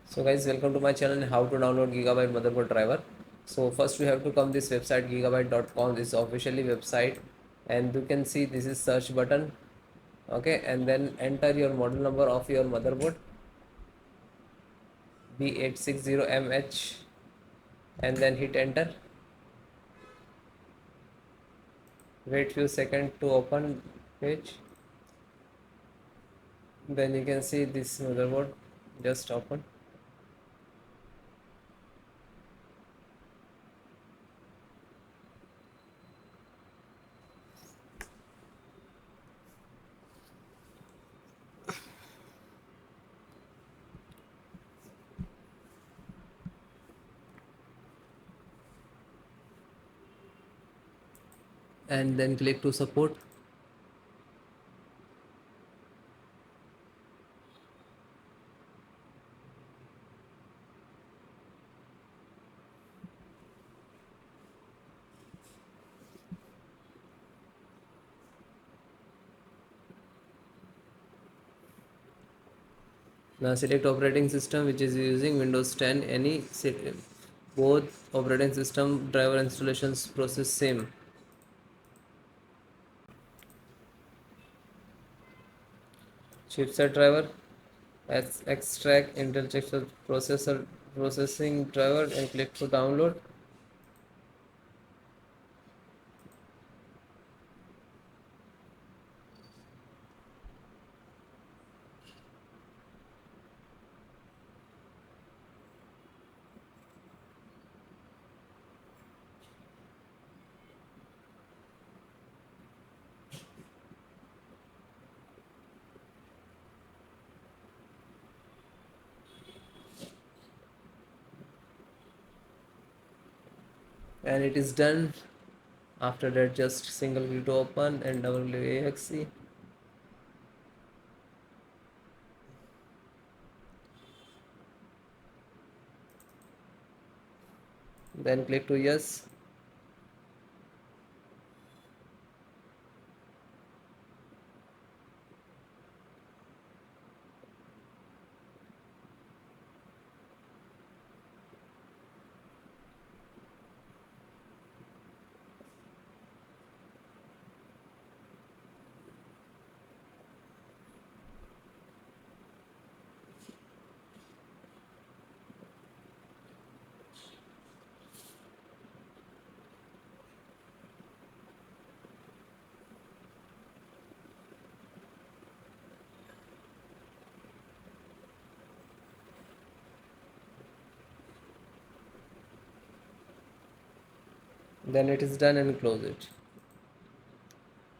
So guys, welcome to my channel how to download Gigabyte motherboard driver. So first we have to come this website gigabyte.com. This is officially website and you can see this is search button. Okay, and then enter your model number of your motherboard B860MH and then hit enter. Wait few seconds to open page. Then you can see this motherboard just open. And then click to support. Now select operating system which is using Windows 10. Both operating system driver installations process same. Chipset driver, extract Intel chipset processor processing driver and click to download. And it is done. After that just single click to open and WAXE. Then click to yes. Then it is done and close it.